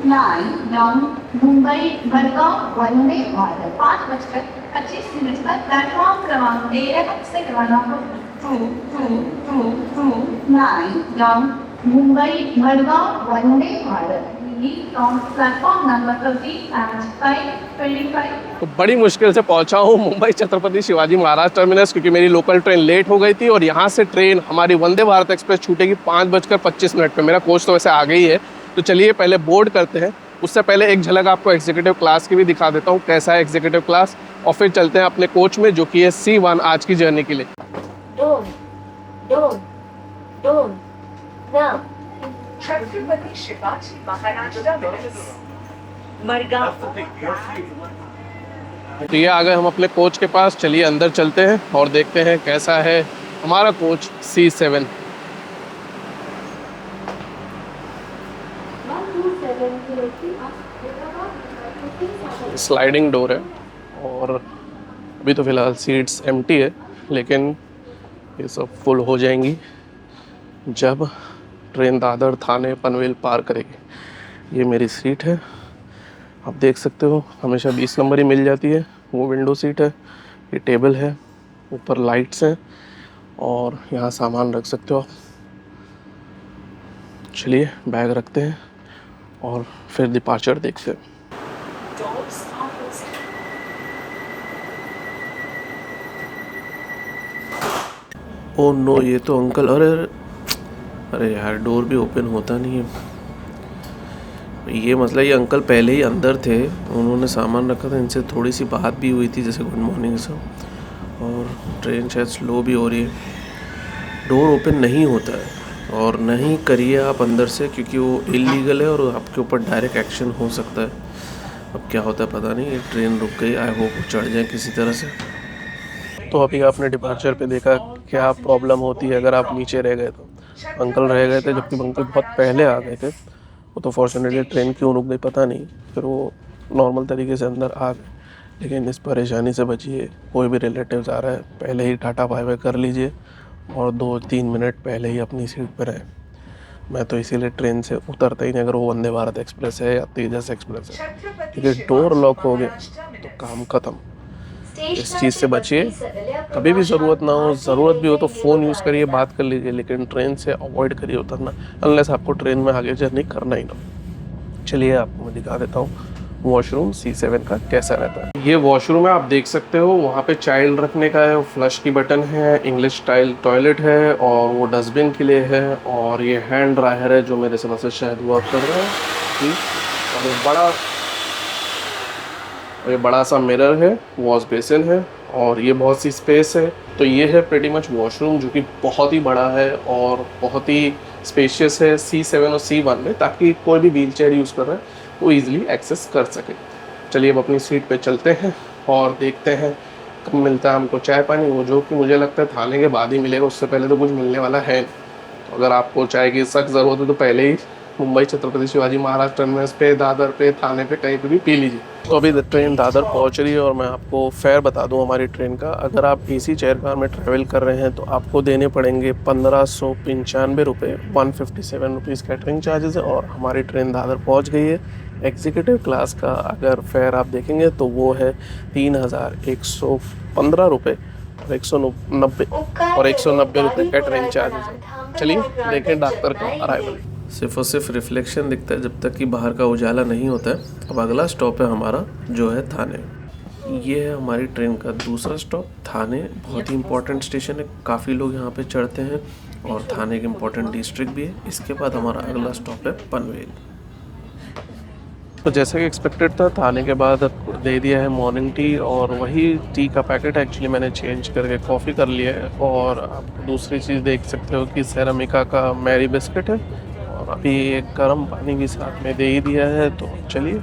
9 मुंबई मडगांव वंदे भारत 5:25 पर प्लेटफॉर्म क्रमांक 13 से रवाना होगी। 9 Mumbai Madgaon Vande Bharat platform number 13 and 5:25। तो बड़ी मुश्किल से पहुंचा हूँ मुंबई छत्रपति शिवाजी महाराज टर्मिनस, क्योंकि मेरी लोकल ट्रेन लेट हो गई थी और यहाँ से ट्रेन हमारी वंदे भारत एक्सप्रेस छूटेगी 5:25 पे। मेरा कोच तो वैसे आ गई है, तो चलिए पहले बोर्ड करते हैं। उससे पहले एक झलक आपको एग्जीक्यूटिव क्लास की भी दिखा देता हूँ कैसा है एग्जीक्यूटिव क्लास, और फिर चलते हैं अपने कोच में जो कि है C1 आज की जर्नी के लिए। छत्रपति शिवाजी महाराज टर्मिनस मडगांव। तो ये आ गए हम अपने कोच के पास। चलिए अंदर चलते हैं और देखते हैं कैसा है हमारा कोच C7। स्लाइडिंग डोर है और अभी तो फ़िलहाल सीट्स एम्प्टी है, लेकिन ये सब फुल हो जाएंगी जब ट्रेन दादर थाने पनवेल पार करेगी। ये मेरी सीट है, आप देख सकते हो हमेशा 20 नंबर ही मिल जाती है। वो विंडो सीट है, ये टेबल है, ऊपर लाइट्स हैं और यहाँ सामान रख सकते हो आप। चलिए बैग रखते हैं और फिर डिपार्चर देखते हैं। ओह नो, ये तो अंकल, अरे यार डोर भी ओपन होता नहीं है। ये मतलब ये अंकल पहले ही अंदर थे, उन्होंने सामान रखा था, इनसे थोड़ी सी बात भी हुई थी जैसे गुड मॉर्निंग सब, और ट्रेन शायद स्लो भी हो रही है। डोर ओपन नहीं होता है और नहीं करिए आप अंदर से, क्योंकि वो इलीगल है और आपके ऊपर डायरेक्ट एक्शन हो सकता है। अब क्या होता है पता नहीं। ये ट्रेन रुक गई, आई होप चढ़ जाए किसी तरह से। तो अभी आपने डिपार्चर पे देखा क्या प्रॉब्लम होती है अगर आप नीचे रह गए तो। अंकल रह गए थे जबकि अंकल बहुत पहले आ गए थे, वो तो फॉर्चुनेटली ट्रेन क्यों रुक गई पता नहीं, फिर वो नॉर्मल तरीके से अंदर आ गए। लेकिन इस परेशानी से बचिए, कोई भी रिलेटिव्स आ रहा है पहले ही टाटा बाय बाय कर लीजिए और 2-3 मिनट पहले ही अपनी सीट पर रहें। मैं तो इसीलिए ट्रेन से उतरता ही नहीं अगर वो वंदे भारत एक्सप्रेस है या तेजस एक्सप्रेस है, क्योंकि डोर लॉक हो गया तो काम खत्म। इस चीज़ से बचिए, कभी भी ज़रूरत ना हो, ज़रूरत भी हो तो फ़ोन यूज़ करिए, बात कर लीजिए, लेकिन ट्रेन से अवॉइड करिए उतरना, अनलेस आपको ट्रेन में आगे जर्नी करना ही ना। चलिए आपको मैं दिखा देता हूँ वॉशरूम C7 का कैसा रहता है। ये वॉशरूम है, आप देख सकते हो, वहाँ पे चाइल्ड रखने का है, फ्लश की बटन है, इंग्लिश स्टाइल टॉयलेट है और वो डस्टबिन के लिए है, और ये हैंड ड्रायर है जो मेरे समझ से शायद वर्क कर रहा है। और ये बड़ा सा मिरर है, वॉश बेसिन है और ये बहुत सी स्पेस है। तो ये है प्रेटी मच वॉशरूम जो कि बहुत ही बड़ा है और बहुत ही स्पेशियस है C7 और C1 में, ताकि कोई भी व्हील चेयर यूज़ कर रहा है वो ईज़िली एक्सेस कर सके। चलिए अब अपनी सीट पे चलते हैं और देखते हैं कब मिलता है हमको चाय पानी, वो जो कि मुझे लगता है थाने के बाद ही मिलेगा, उससे पहले तो कुछ मिलने वाला है। तो अगर आपको चाय की सख्त ज़रूरत है तो पहले ही मुंबई छत्रपति शिवाजी महाराज टर्मिनस पे, दादर पे, थाने पे कहीं पे भी पी लीजिए। तो अभी ट्रेन दादर पहुंच रही है और मैं आपको फेयर बता दूं हमारी ट्रेन का। अगर आप AC चेयर कार में ट्रैवल कर रहे हैं तो आपको देने पड़ेंगे 1595 रुपये, 157 रुपीज़ कैटरिंग चार्जेस है, और हमारी ट्रेन दादर पहुंच गई है। एग्जीक्यूटिव क्लास का अगर फेयर आप देखेंगे तो वो है 3115 रुपये और 190 रुपये कैटरिंग चार्जेस है। चलिए देखें डॉक्टर का अराइवल। सिर्फ और सिर्फ रिफ्लेक्शन दिखता है जब तक कि बाहर का उजाला नहीं होता है। अब अगला स्टॉप है हमारा जो है थाने। ये है हमारी ट्रेन का दूसरा स्टॉप थाने। बहुत ही इम्पोर्टेंट स्टेशन है, काफ़ी लोग यहाँ पे चढ़ते हैं और थाने एक इम्पोर्टेंट डिस्ट्रिक्ट भी है। इसके बाद हमारा अगला स्टॉप है पनवेल। तो जैसे कि एक्सपेक्टेड था, थाने के बाद दे दिया है मॉर्निंग टी, और वही टी का पैकेट एक्चुअली मैंने चेंज करके कॉफ़ी कर लिया है। और आप दूसरी चीज़ देख सकते हो कि सेरामिका का मैरी बिस्किट है, और अभी एक गर्म पानी भी साथ में दे ही दिया है। तो चलिए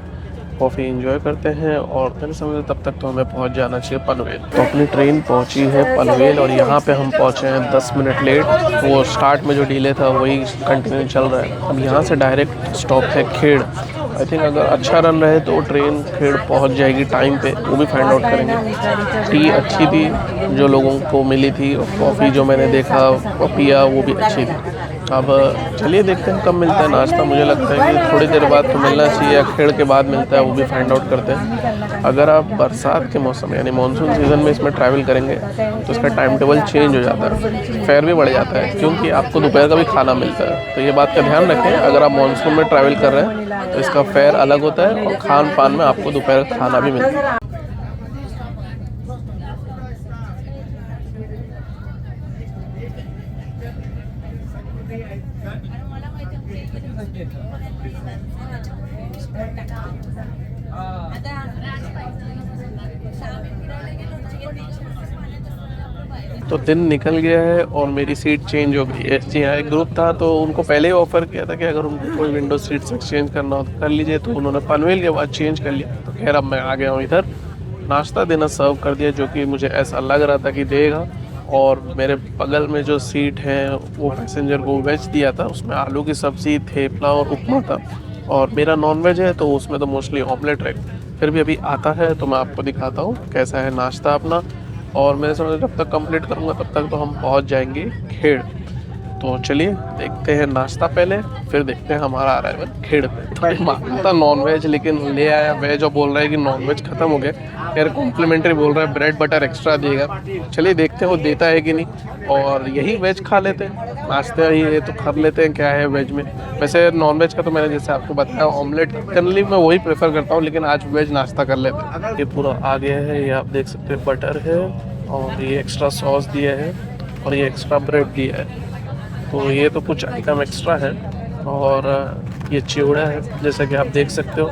कॉफ़ी एंजॉय करते हैं, और मेरे समझ तब तक तो हमें पहुंच जाना चाहिए पनवेल। तो अपनी ट्रेन पहुंची है पनवेल और यहाँ पे हम पहुंचे हैं 10 मिनट लेट। वो स्टार्ट में जो डिले था वही कंटिन्यू चल रहा है। अब यहाँ से डायरेक्ट स्टॉप है खेड़। आई थिंक अगर अच्छा रन रहे तो ट्रेन खेड़ पहुँच जाएगी टाइम पे, वो भी फाइंड आउट करेंगे। टी अच्छी थी जो लोगों को मिली थी, और कॉफ़ी जो मैंने देखा पिया वो भी अच्छी थी। अब चलिए देखते हैं कब मिलता है नाश्ता। मुझे लगता है कि थोड़ी देर बाद तो मिलना चाहिए या खेड़ के बाद मिलता है, वो भी फाइंड आउट करते हैं। अगर आप बरसात के मौसम यानी मानसून सीज़न में इसमें ट्रैवल करेंगे तो इसका टाइम टेबल चेंज हो जाता है, फेयर भी बढ़ जाता है, क्योंकि आपको दोपहर का भी खाना मिलता है। तो ये बात का ध्यान रखें, अगर आप मानसून में ट्रैवल कर रहे हैं तो इसका फेयर अलग होता है और खान पान में आपको दोपहर का खाना भी मिलता है। तो दिन निकल गया है और मेरी सीट चेंज हो गई है। जी हाँ, एक ग्रुप था तो उनको पहले ही ऑफ़र किया था कि अगर उनको कोई विंडो सीट्स एक्सचेंज करना हो तो कर लीजिए, तो उन्होंने पनवेल के बाद चेंज कर लिया। तो खैर अब मैं आ गया हूँ इधर, नाश्ता देना सर्व कर दिया, जो कि मुझे ऐसा लग रहा था कि देगा। और मेरे बगल में जो सीट है वो पैसेंजर को वेज दिया था, उसमें आलू की सब्ज़ी, थेपला और उपमा था। और मेरा नॉन वेज है तो उसमें तो मोस्टली ऑमलेट रहेगा। फिर भी अभी आता है तो मैं आपको दिखाता हूँ कैसा है नाश्ता अपना। और मैंने समझा जब तक कंप्लीट करूँगा तब तक तो हम पहुँच जाएंगे खेड़। तो चलिए देखते हैं नाश्ता पहले, फिर देखते हैं हमारा अराइवल खेड़ पे। तो मांगा था नॉन वेज लेकिन ले आया वेज और बोल रहा है कि नॉन वेज ख़त्म हो गया। यार कॉम्प्लीमेंट्री बोल रहा है, ब्रेड बटर एक्स्ट्रा देगा। चलिए देखते हैं वो देता है कि नहीं, और यही वेज खा लेते हैं। नाश्ता ही है तो खा लेते हैं क्या है वेज में। वैसे नॉन वेज का तो मैंने जैसे आपको बताया ऑमलेट जनरली मैं वही प्रेफर करता हूँ, लेकिन आज वेज नाश्ता कर लेते हैं। ये पूरा आ गया है, ये आप देख सकते हैं बटर है और ये एक्स्ट्रा सॉस दिया है और ये एक्स्ट्रा ब्रेड दिया है। तो ये तो कुछ आइटम एक्स्ट्रा है। और ये चिवड़ा है जैसा कि आप देख सकते हो,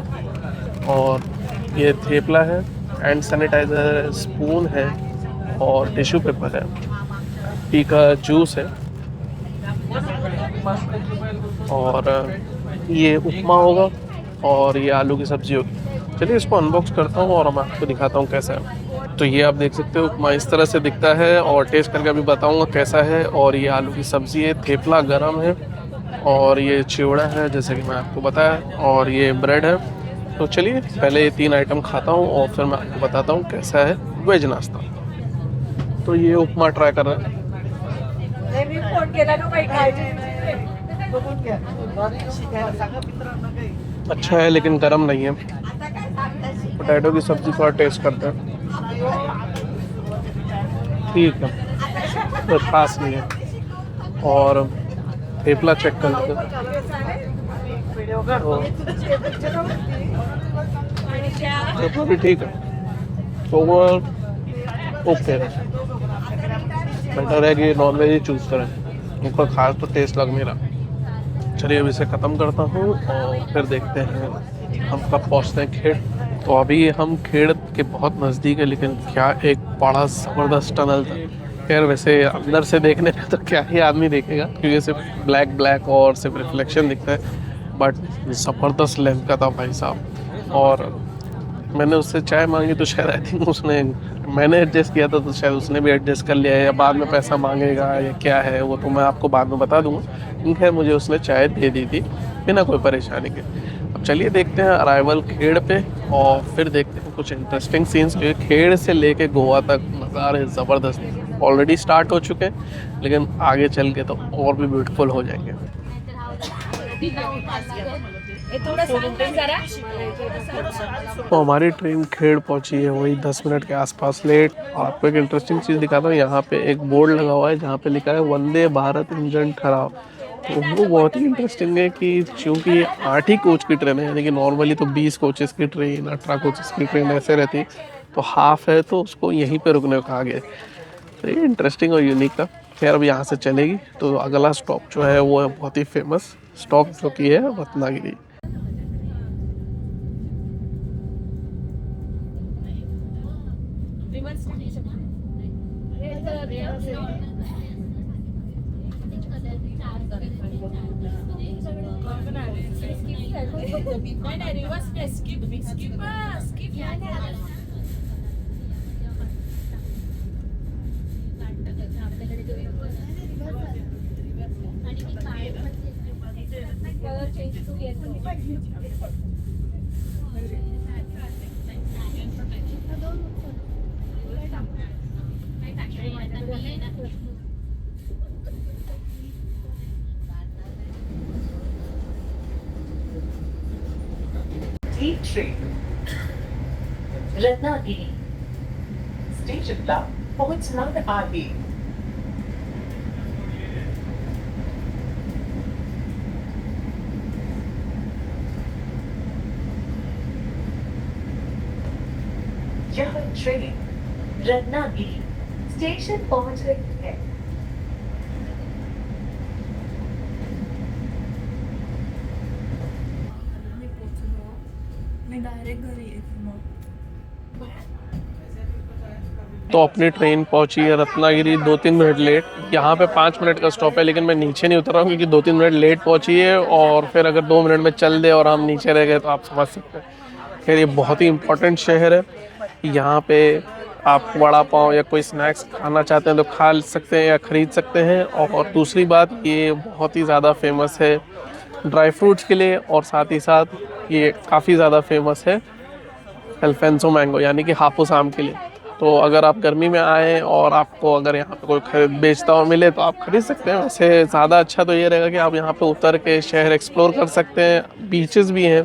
और ये थेपला है, हैंड सैनिटाइज़र है, स्पून है और टिश्यू पेपर है, टी का जूस है और ये उपमा होगा और ये आलू की सब्ज़ी होगी। चलिए इसको अनबॉक्स करता हूँ और मैं आपको दिखाता हूँ कैसा है। तो ये आप देख सकते हो उपमा इस तरह से दिखता है और टेस्ट करके अभी बताऊँगा कैसा है। और ये आलू की सब्ज़ी है, थेपला गरम है और ये चिवड़ा है जैसे कि मैं आपको बताया, और ये ब्रेड है। तो चलिए पहले ये 3 आइटम खाता हूँ और फिर मैं आपको बताता हूँ कैसा है वेज नाश्ता। तो ये उपमा ट्राई कर रहा है, अच्छा है लेकिन गरम नहीं है। पोटैटो की सब्ज़ी थोड़ा टेस्ट करते हैं, ठीक है तो खास नहीं है। और थेपला चेक कर लेते हैं, थेपला भी ठीक है। तो वो ओके, बेटर है कि नॉन वेज ही चूज़ करें, उनका खास तो टेस्ट लग नहीं रहा। चलिए अब इसे ख़त्म करता हूँ और फिर देखते हैं हम कब पहुँचते हैं खेड़। तो अभी हम खेड़ के बहुत नज़दीक है, लेकिन क्या एक बड़ा ज़बरदस्त टनल था। खैर वैसे अंदर से देखने में तो क्या ही आदमी देखेगा, क्योंकि सिर्फ ब्लैक ब्लैक और सिर्फ रिफ्लेक्शन दिखता है, बट ज़बरदस्त लेंथ का था भाई साहब। और मैंने उससे चाय मांगी तो शायद आई थिंक उसने, मैंने एडजस्ट किया था तो शायद उसने भी एडजस्ट कर लिया है, या बाद में पैसा मांगेगा या क्या है वो तो मैं आपको बाद में बता दूंगा। खैर मुझे उसने चाय दे दी थी बिना कोई परेशानी के। अब चलिए देखते हैं अराइवल खेड़ पे और फिर देखते हैं कुछ इंटरेस्टिंग सीन्स, क्योंकि खेड़ से लेके गोवा तक नज़ारे ज़बरदस्त ऑलरेडी स्टार्ट हो चुके हैं, लेकिन आगे चल के तो और भी ब्यूटीफुल हो जाएंगे। तो हमारी ट्रेन खेड़ पहुंची है वही 10 मिनट के आसपास लेट। और आपको एक इंटरेस्टिंग चीज़ दिखाता हूँ, यहाँ पे एक बोर्ड लगा हुआ है जहाँ पे लिखा है वंदे भारत इंजन ठहराव। तो वो बहुत ही इंटरेस्टिंग है कि चूँकि 8 ही कोच की ट्रेन है, यानी कि नॉर्मली तो 20 कोचेस की ट्रेन, 18 कोचेस की ट्रेन ऐसे रहती, तो हाफ है तो उसको यहीं पर रुकने को कहा गया। तो ये इंटरेस्टिंग और यूनिक था। खैर अब यहाँ से चलेगी तो अगला स्टॉप जो है वो है बहुत ही फेमस स्टॉप जो कि है रत्नागिरी। ही ट्रेन रत्नागिरी स्टेशनला पोहोचणार आहे. यह ट्रेन रत्नागिरी स्टेशन पहुंच रही है. मी डायरेक्ट घरी येते मग. तो अपनी ट्रेन पहुंची है रत्नागिरी 2-3 मिनट लेट. यहाँ पे 5 मिनट का स्टॉप है, लेकिन मैं नीचे नहीं उतर रहा हूँ क्योंकि 2-3 मिनट लेट पहुंची है. और फिर अगर 2 मिनट में चल दे और हम नीचे रह गए तो आप समझ सकते हैं. खैर ये बहुत ही इम्पोर्टेंट शहर है. यहाँ पे आप वड़ा पाव या कोई स्नैक्स खाना चाहते हैं तो खा सकते हैं या ख़रीद सकते हैं. और दूसरी बात, ये बहुत ही ज़्यादा फेमस है ड्राई फ्रूट्स के लिए, और साथ ही साथ ये काफ़ी ज़्यादा फेमस है अल्फेंसो मैंगो यानी कि हापुस आम के लिए. तो अगर आप गर्मी में आएँ और आपको अगर यहाँ पे कोई बेचता हुआ मिले तो आप खरीद सकते हैं. वैसे ज़्यादा अच्छा तो ये रहेगा कि आप यहाँ पे उतर के शहर एक्सप्लोर कर सकते हैं. बीचेस भी हैं.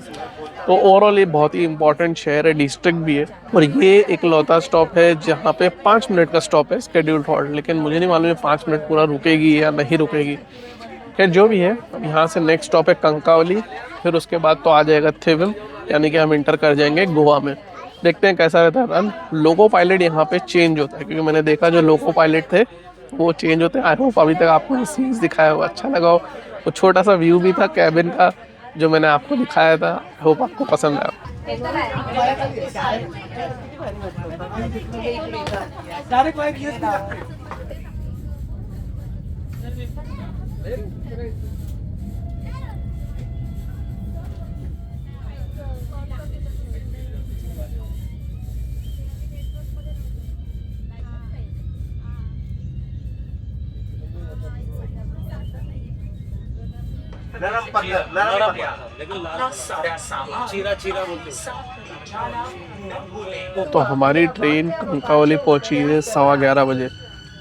तो ओवरऑल ये बहुत ही इंपॉर्टेंट शहर है, डिस्ट्रिक्ट भी है. और ये एक लौता स्टॉप है जहाँ पे 5 मिनट का स्टॉप है स्केड्यूल्ड हॉल्ट. लेकिन मुझे नहीं मालूम है 5 मिनट पूरा रुकेगी या नहीं रुकेगी. खैर जो भी है, अब यहाँ से नेक्स्ट स्टॉप है कंकावली. फिर उसके बाद तो आ जाएगा थिविम, यानी कि हम इंटर कर जाएंगे गोवा में. देखते हैं कैसा रहता है रन. लोको पायलट यहाँ पे चेंज होता है क्योंकि मैंने देखा जो लोको पायलट थे वो चेंज होते हैं. आई होप अभी तक आपको सीन्स दिखाया हो अच्छा लगा हो. वो छोटा सा व्यू भी था कैबिन का जो मैंने आपको दिखाया था. आई होप आपको पसंद आया. तो हमारी ट्रेन कंकावली पहुंची है 11:15 बजे.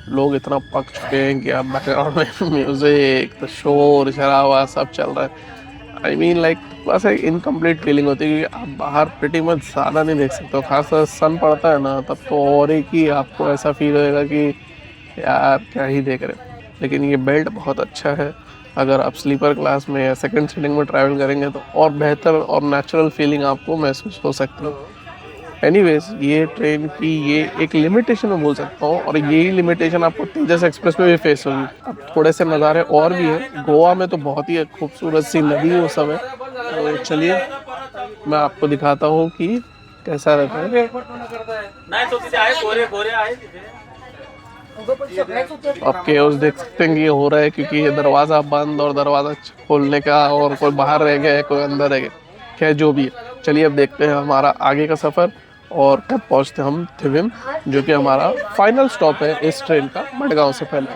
लोग इतना पक चुके हैं कि अब बैकग्राउंड में म्यूजिक तो शोर शराबा सब चल रहा है. आई मीन लाइक बस एक इनकम्प्लीट फीलिंग होती है क्योंकि आप बाहर प्रीटी मच ज़्यादा नहीं देख सकते हो. खासकर सन पड़ता है ना तब तो और एक ही आपको ऐसा फील होएगा कि यार क्या ही देख रहे. लेकिन ये बेल्ट बहुत अच्छा है. अगर आप स्लीपर क्लास में या सेकंड सीटिंग में ट्रैवल करेंगे तो और बेहतर और नेचुरल फीलिंग आपको महसूस हो सकती है. एनीवेज, ये ट्रेन की ये एक लिमिटेशन मैं बोल सकता हूँ, और यही लिमिटेशन आपको तेजस एक्सप्रेस में भी फेस होगी. अब थोड़े से नज़ारे और भी हैं. गोवा में तो बहुत ही खूबसूरत सी नदी है उस समय. तो चलिए मैं आपको दिखाता हूँ कि कैसा रहता है. आप केओस देख सकते हैं कि ये हो रहा है क्योंकि ये दरवाज़ा बंद और दरवाज़ा खोलने का, और कोई बाहर रह गया है कोई अंदर रह गया. खैर जो भी है, चलिए अब देखते हैं हमारा आगे का सफ़र और कब पहुंचते हम थिविम, जो कि हमारा फाइनल स्टॉप है इस ट्रेन का मडगांव से पहले.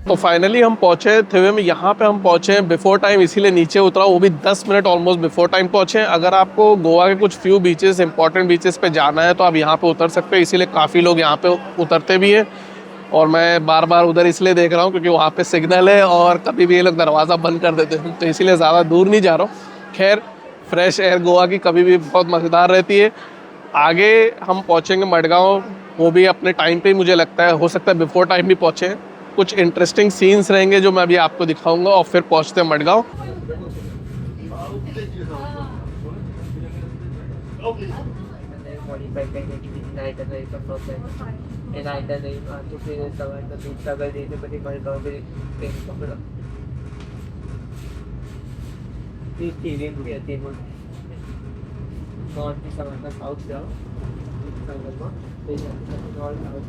तो फाइनली हम पहुंचे थिविम. यहाँ पे हम पहुंचे हैं बिफोर टाइम, इसीलिए नीचे उतरा, वो भी 10 मिनट ऑलमोस्ट बिफोर टाइम पहुंचे. अगर आपको गोवा के कुछ फ्यू बीचेस, इंपॉर्टेंट बीचेस पे जाना है तो आप यहाँ पे उतर सकते हो. इसीलिए काफ़ी लोग यहाँ पे उतरते भी हैं. और मैं बार बार उधर इसलिए देख रहा हूँ क्योंकि वहाँ पे सिग्नल है और कभी भी ये लोग दरवाज़ा बंद कर देते हैं, तो इसीलिए ज़्यादा दूर नहीं जा रहा हूँ. खैर, फ्रेश एयर गोवा की कभी भी बहुत मज़ेदार रहती है. आगे हम पहुँचेंगे मडगांव, वो भी अपने टाइम पे ही मुझे लगता है. हो सकता है बिफोर टाइम भी पहुँचे. कुछ इंटरेस्टिंग सीन्स रहेंगे जो मैं अभी आपको दिखाऊंगा और फिर पहुँचते हैं Madgaon. modify connectivity na itinerary sa process. And itinerary to finish the one to travel dito pati recovery things ko pero. Please steering ko yung table. North is naman na south daw. South mo. Then north south.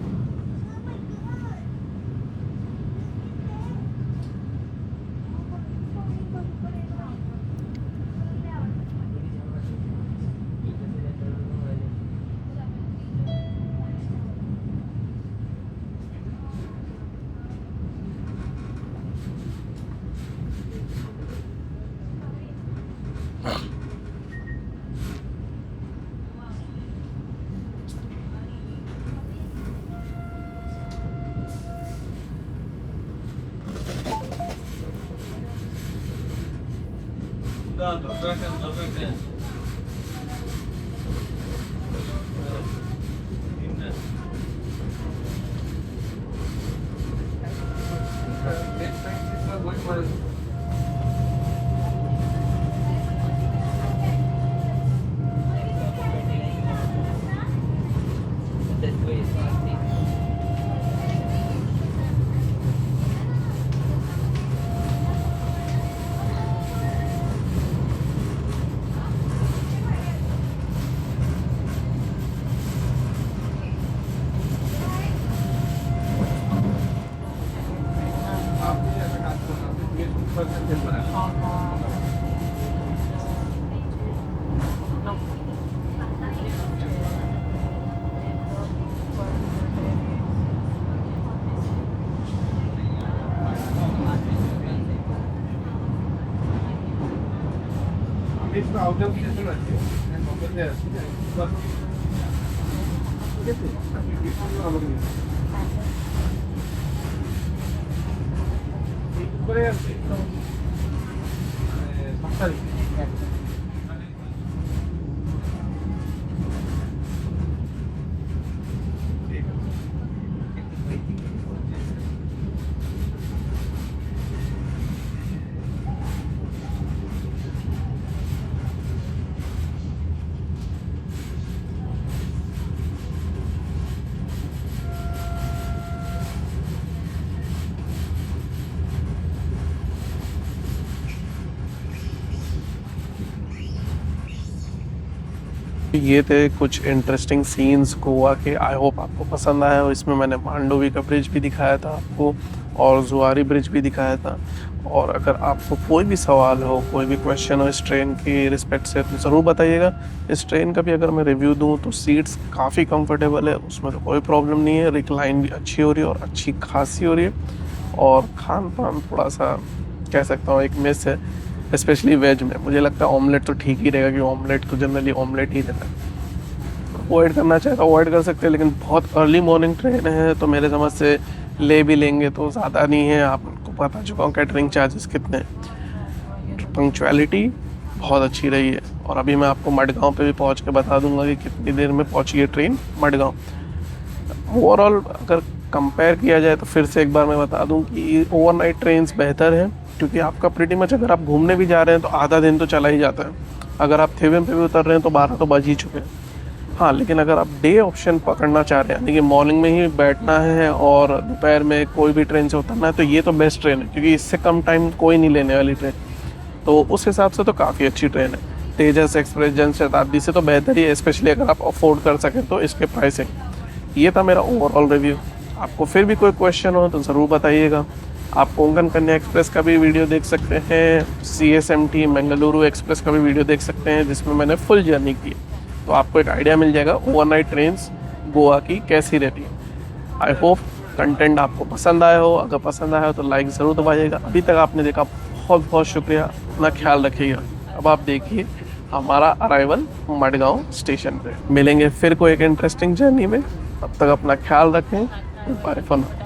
ये थे कुछ interesting scenes Goa के। I hope आपको पसंद आया हो। इसमें मैंने मांडोवी का ब्रिज भी दिखाया था आपको और जुआरी ब्रिज भी दिखाया था। और अगर आपको कोई भी सवाल हो, कोई भी क्वेश्चन हो इस ट्रेन की रिस्पेक्ट से तो ज़रूर बताइएगा। इस ट्रेन का भी अगर मैं रिव्यू दूं तो सीट्स काफ़ी कंफर्टेबल है, उसमें तो कोई प्रॉब्लम नहीं है। रिक्लाइन भी अच्छी हो रही है और अच्छी खासी हो रही है। और खान पान थोड़ा सा कह सकता हूँ एक मिस है, स्पेशली वेज में। मुझे लगता है ऑमलेट तो ठीक ही रहेगा, क्योंकि ऑमलेट तो जनरली ऑमलेट ही देता है। अवॉइड करना चाहे तो अवॉइड कर सकते हैं, लेकिन बहुत अर्ली मॉर्निंग ट्रेन है तो मेरे समझ से ले भी लेंगे तो ज़्यादा नहीं है। आपको बता चुका हूँ कैटरिंग चार्जेस कितने हैं। पंक्चुअलिटी बहुत अच्छी रही है। और अभी मैं आपको मडगांव पे भी पहुँच के बता दूंगा कि कितनी देर में पहुँची है ट्रेन मडगांव। ओवरऑल अगर कंपेयर किया जाए तो फिर से एक बार मैं बता दूं कि ओवरनाइट ट्रेन्स बेहतर है, क्योंकि आपका प्रीटी मच अगर आप घूमने भी जा रहे हैं तो आधा दिन तो चला ही जाता है। अगर आप थिवेम पे भी उतर रहे हैं तो 12 तो बज ही चुके हैं। हाँ, लेकिन अगर आप डे ऑप्शन पकड़ना चाह रहे हैं, यानी कि मॉर्निंग में ही बैठना है और दोपहर में कोई भी ट्रेन से उतरना है, तो ये तो बेस्ट ट्रेन है, क्योंकि इससे कम टाइम कोई नहीं लेने वाली ट्रेन। तो उस हिसाब से तो काफ़ी अच्छी ट्रेन है। तेजस एक्सप्रेस जन शताब्दी से तो बेहतर ही है, स्पेशली अगर आप अफोर्ड कर सकें तो इसके प्राइसिंग। ये था मेरा ओवरऑल रिव्यू। आपको फिर भी कोई क्वेश्चन हो तो ज़रूर बताइएगा। आप कोंकण कन्या एक्सप्रेस का भी वीडियो देख सकते हैं, CSMT बेंगलुरु एक्सप्रेस का भी वीडियो देख सकते हैं, जिसमें मैंने फुल जर्नी की। तो आपको एक आइडिया मिल जाएगा ओवरनाइट ट्रेन्स गोवा की कैसी रहती है। आई होप कंटेंट आपको पसंद आया हो। अगर पसंद आया हो तो लाइक ज़रूर दबाइएगा। अभी तक आपने देखा, बहुत बहुत शुक्रिया। अपना ख्याल रखिएगा। अब आप देखिए हमारा अराइवल मडगांव स्टेशन पे। मिलेंगे फिर कोई एक इंटरेस्टिंग जर्नी में। तब तक अपना ख्याल रखें। Bye for now.